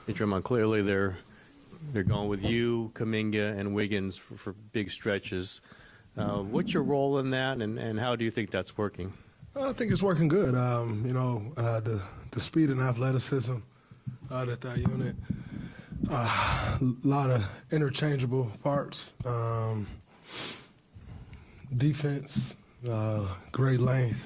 Hey, Draymond, clearly they're going with you, Kuminga, and Wiggins for big stretches. What's your role in that, and how do you think that's working? I think it's working good. The speed and athleticism that unit, a lot of interchangeable parts. Defense, great length.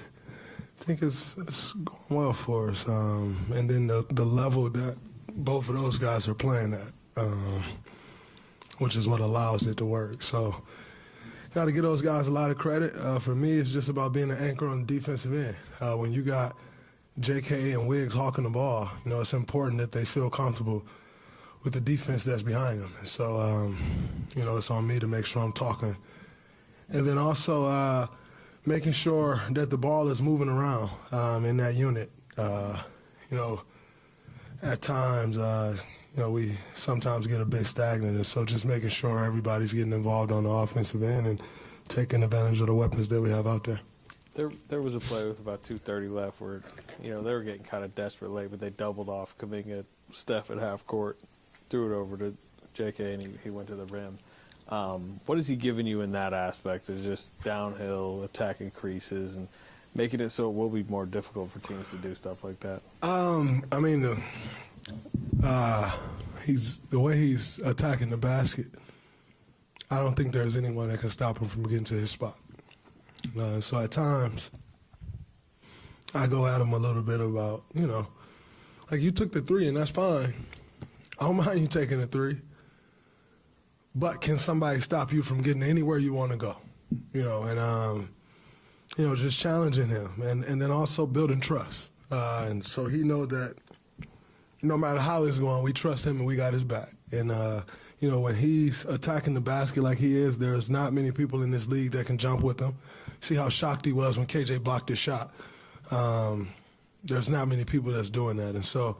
I think it's going well for us. And then the level that both of those guys are playing at, which is what allows it to work. So got to give those guys a lot of credit. For me, it's just about being an anchor on the defensive end. When you got J.K. and Wiggs hawking the ball, it's important that they feel comfortable with the defense that's behind them. And so, it's on me to make sure I'm talking. And then also making sure that the ball is moving around in that unit. At times, we sometimes get a bit stagnant, and so just making sure everybody's getting involved on the offensive end and taking advantage of the weapons that we have out there. There was a play with about 2:30 left where, they were getting kind of desperate late, but they doubled off Kuminga, Steph at half court, threw it over to J.K., and he went to the rim. What has he given you in that aspect? Is just downhill, attacking creases, and making it so it will be more difficult for teams to do stuff like that? The way he's attacking the basket, I don't think there's anyone that can stop him from getting to his spot. So at times, I go at him a little bit about, like you took the three and that's fine. I don't mind you taking the three. But can somebody stop you from getting anywhere you want to go? Just challenging him and then also building trust. And so he know that no matter how it's going, we trust him and we got his back. And, when he's attacking the basket like he is, there's not many people in this league that can jump with him. See how shocked he was when KJ blocked his shot. There's not many people that's doing that. And so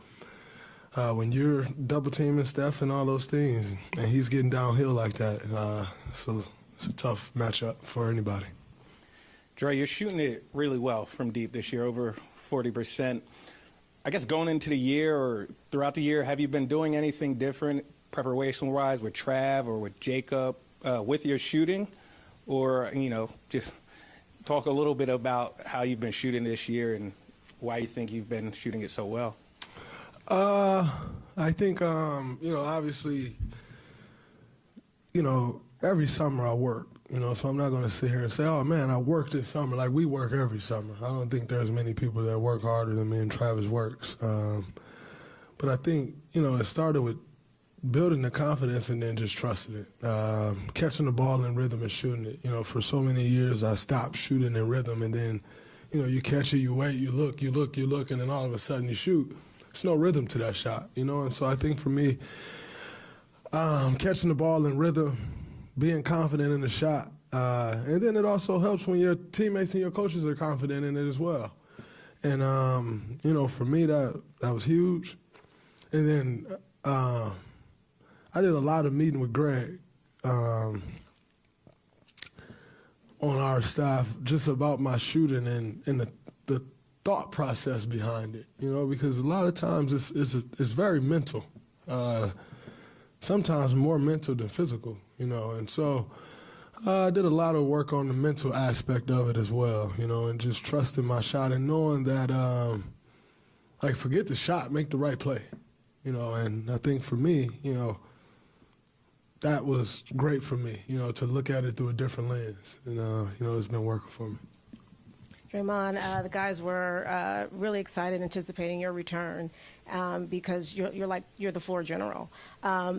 when you're double-teaming Steph and all those things, and he's getting downhill like that, it's a tough matchup for anybody. Dre, you're shooting it really well from deep this year, over 40%. I guess going into the year or throughout the year, have you been doing anything different preparation-wise with Trav or with Jacob with your shooting? Or, just talk a little bit about how you've been shooting this year and why you think you've been shooting it so well. I think, obviously, every summer I work, so I'm not going to sit here and say, oh, man, I worked this summer. Like, we work every summer. I don't think there's many people that work harder than me and Travis works. But I think, it started with building the confidence and then just trusting it. Catching the ball in rhythm and shooting it. For so many years I stopped shooting in rhythm, and then, you catch it, you wait, you look, and then all of a sudden you shoot. There's no rhythm to that shot, And so I think for me, catching the ball in rhythm, being confident in the shot, and then it also helps when your teammates and your coaches are confident in it as well. And, for me, that was huge. And then I did a lot of meeting with Greg on our staff just about my shooting and the thought process behind it, because a lot of times it's very mental, sometimes more mental than physical, and so I did a lot of work on the mental aspect of it as well, and just trusting my shot and knowing that, forget the shot, make the right play, and I think for me, that was great for me, to look at it through a different lens, and, it's been working for me. Draymond, the guys were really excited, anticipating your return because you're the floor general.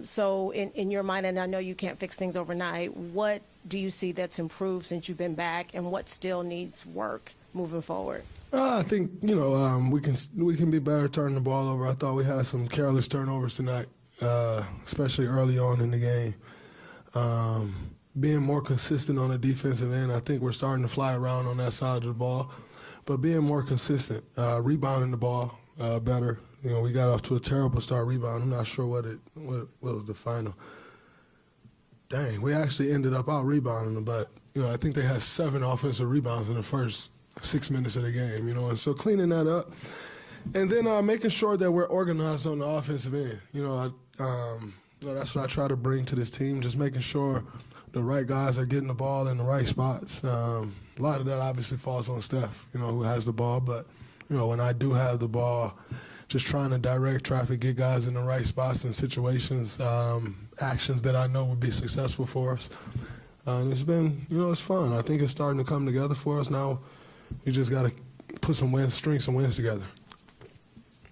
So in your mind, and I know you can't fix things overnight, what do you see that's improved since you've been back, and what still needs work moving forward? I think we can be better turning the ball over. I thought we had some careless turnovers tonight, especially early on in the game. Being more consistent on the defensive end, I think we're starting to fly around on that side of the ball. But being more consistent, rebounding the ball better. We got off to a terrible start rebounding. I'm not sure what was the final. Dang, we actually ended up out rebounding them, but I think they had 7 offensive rebounds in the first 6 minutes of the game. And so cleaning that up And then making sure that we're organized on the offensive end. That's what I try to bring to this team, just making sure the right guys are getting the ball in the right spots. A lot of that obviously falls on Steph, who has the ball. But, when I do have the ball, just trying to direct traffic, get guys in the right spots and situations, actions that I know would be successful for us. And it's been, it's fun. I think it's starting to come together for us now. We just got to put string some wins together.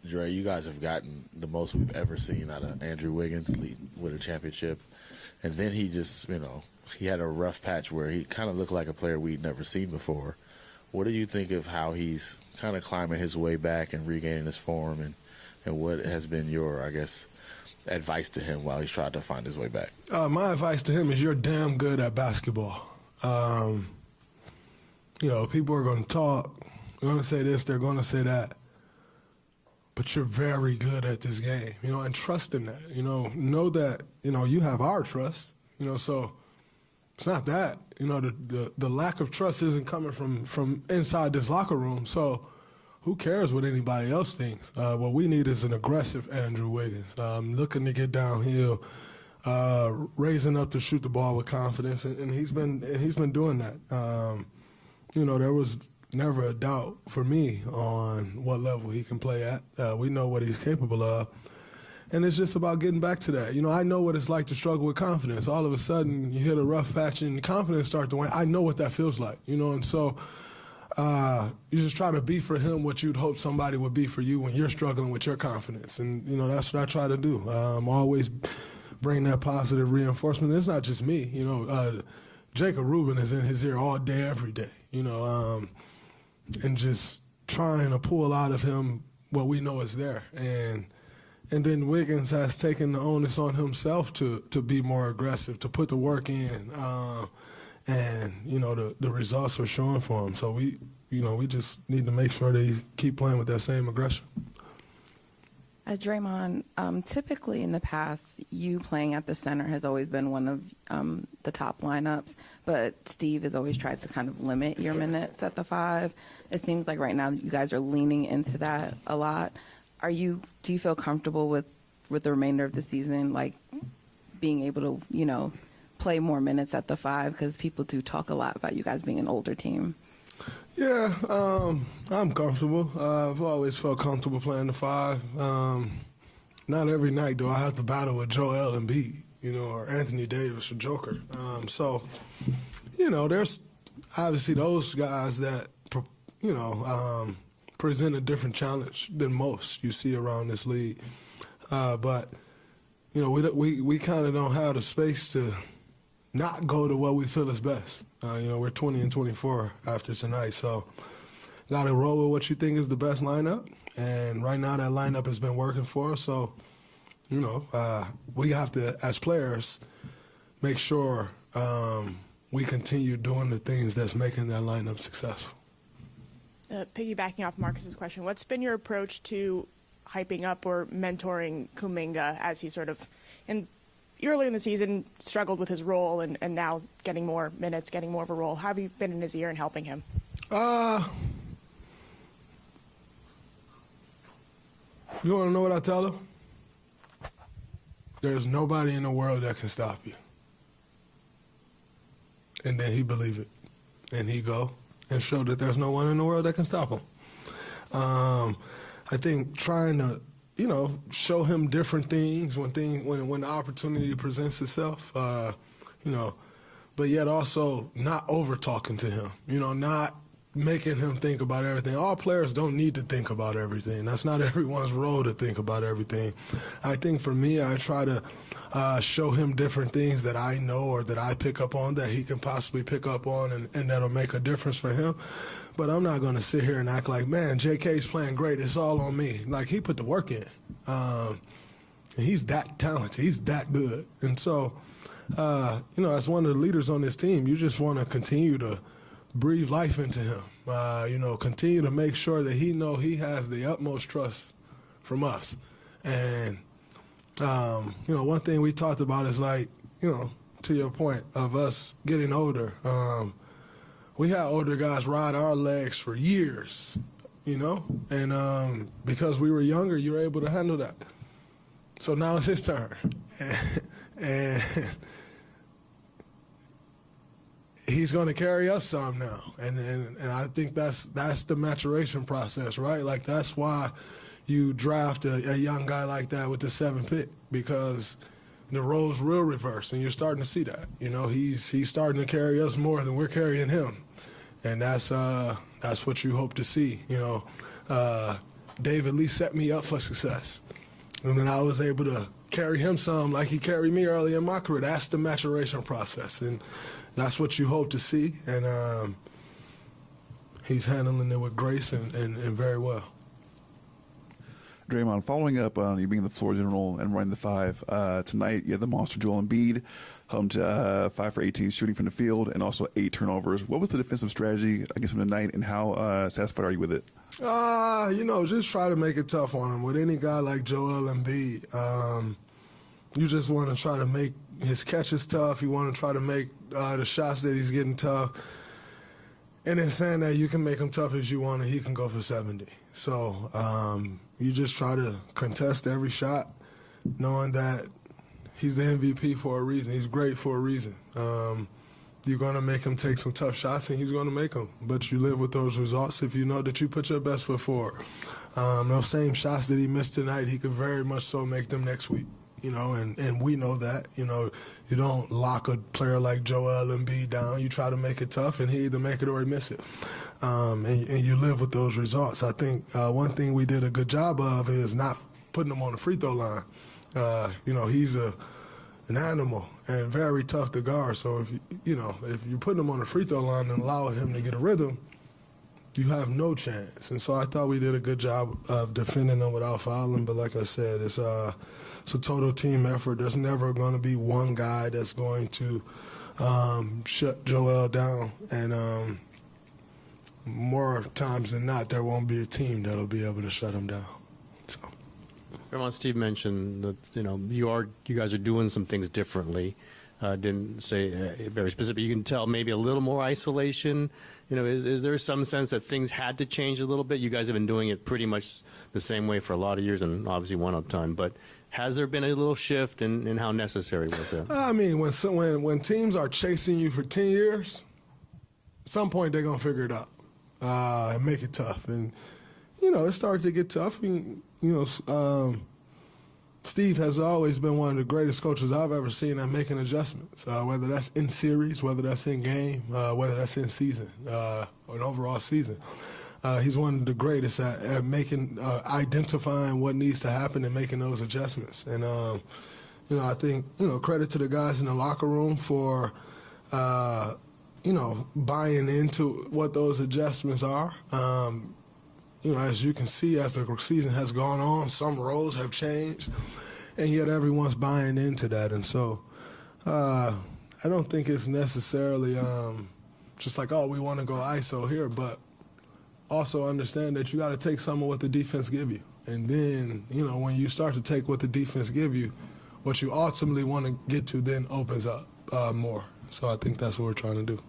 Dre, you guys have gotten the most we've ever seen out of Andrew Wiggins leading with a championship. And then he just, he had a rough patch where he kind of looked like a player we'd never seen before. What do you think of how he's kind of climbing his way back and regaining his form, and what has been your, I guess, advice to him while he's trying to find his way back? My advice to him is you're damn good at basketball. People are going to talk. They're going to say this, they're going to say that. But you're very good at this game, and trust in that. Know that, you have our trust, so it's not that. The lack of trust isn't coming from inside this locker room, so who cares what anybody else thinks? What we need is an aggressive Andrew Wiggins, looking to get downhill, raising up to shoot the ball with confidence, and he's been doing that. There was never a doubt for me on what level he can play at. We know what he's capable of. And it's just about getting back to that. I know what it's like to struggle with confidence. All of a sudden, you hit a rough patch and confidence starts to wane. I know what that feels like, and so you just try to be for him what you'd hope somebody would be for you when you're struggling with your confidence. And, that's what I try to do. Always bring that positive reinforcement. It's not just me. Jacob Rubin is in his ear all day, every day, and just trying to pull out of him what we know is there. And then Wiggins has taken the onus on himself to be more aggressive, to put the work in, and the results are showing for him. So we just need to make sure that he keep playing with that same aggression. Draymond, typically in the past, you playing at the center has always been one of the top lineups, but Steve has always tried to kind of limit your minutes at the 5. It seems like right now you guys are leaning into that a lot. Do you feel comfortable with the remainder of the season, like being able to, play more minutes at the 5? Because people do talk a lot about you guys being an older team. Yeah, I'm comfortable. I've always felt comfortable playing the 5. Not every night do I have to battle with Joel Embiid, or Anthony Davis or Joker. So, there's obviously those guys that, present a different challenge than most you see around this league. But, we kind of don't have the space to not go to what we feel is best. We're 20 and 24 after tonight, so got to roll with what you think is the best lineup. And right now that lineup has been working for us, so, we have to, as players, make sure we continue doing the things that's making that lineup successful. Piggybacking off Marcus's question, what's been your approach to hyping up or mentoring Kuminga as he sort of, early in the season, struggled with his role and now getting more minutes, getting more of a role? How have you been in his ear and helping him? You want to know what I tell him? There's nobody in the world that can stop you. And then he believe it. And he go and show that there's no one in the world that can stop him. I think trying to, show him different things when the opportunity presents itself, but yet also not over-talking to him, not making him think about everything. All players don't need to think about everything. That's not everyone's role to think about everything. I think for me, I try to show him different things that I know or that I pick up on that he can possibly pick up on and that'll make a difference for him. But I'm not going to sit here and act like, man, JK's playing great. It's all on me. Like, he put the work in. And he's that talented. He's that good. And so, as one of the leaders on this team, you just want to continue to breathe life into him. Continue to make sure that he he has the utmost trust from us. And, one thing we talked about is like, to your point of us getting older, we had older guys ride our legs for years you know? And because we were younger, you were able to handle that. So now it's his turn. And he's going to carry us some now. And I think that's the maturation process, right? Like, that's why you draft a young guy like that with the 7th pick, because the roles will reverse, and you're starting to see that. You know, he's starting to carry us more than we're carrying him. And that's what you hope to see. You know, Dave at least set me up for success. And then I was able to carry him some like he carried me early in my career. That's the maturation process, and that's what you hope to see. And he's handling it with grace and very well. Draymond, following up on you being the floor general and running the 5, tonight you had the monster Joel Embiid, home to 5 for 18 shooting from the field and also 8 turnovers. What was the defensive strategy against him tonight, and how satisfied are you with it? You know, just try to make it tough on him. With any guy like Joel Embiid, you just want to try to make his catches tough. You want to try to make the shots that he's getting tough. And in saying that, you can make him tough as you want, and he can go for 70. So you just try to contest every shot, knowing that he's the MVP for a reason. He's great for a reason. You're going to make him take some tough shots, and he's going to make them. But you live with those results if you know that you put your best foot forward. Those same shots that he missed tonight, he could very much so make them next week. You know, and we know that. You know, you don't lock a player like Joel Embiid down. You try to make it tough, and he either make it or he miss it. And you live with those results. I think one thing we did a good job of is not putting him on the free throw line. You know, he's an animal and very tough to guard. So if you put him on the free throw line and allow him to get a rhythm, you have no chance. And so I thought we did a good job of defending him without fouling. But like I said, it's a total team effort. There's never going to be one guy that's going to shut Joel down. And more times than not, there won't be a team that'll be able to shut him down. So. Draymond, Steve mentioned that you guys are doing some things differently. Didn't say very specific. You can tell maybe a little more isolation. You know, is there some sense that things had to change a little bit? You guys have been doing it pretty much the same way for a lot of years, and obviously won a ton. But has there been a little shift, and how necessary was that? I mean, when teams are chasing you for 10 years, at some point they're gonna figure it out and make it tough. And you know, it started to get tough. Steve has always been one of the greatest coaches I've ever seen at making adjustments, whether that's in series, whether that's in game, whether that's in season, or an overall season. He's one of the greatest at making, identifying what needs to happen and making those adjustments. And, I think, credit to the guys in the locker room for, buying into what those adjustments are. As you can see, as the season has gone on, some roles have changed, and yet everyone's buying into that. And so I don't think it's necessarily just like, we want to go ISO here, but also understand that you got to take some of what the defense give you. And then, when you start to take what the defense give you, what you ultimately want to get to then opens up more. So I think that's what we're trying to do.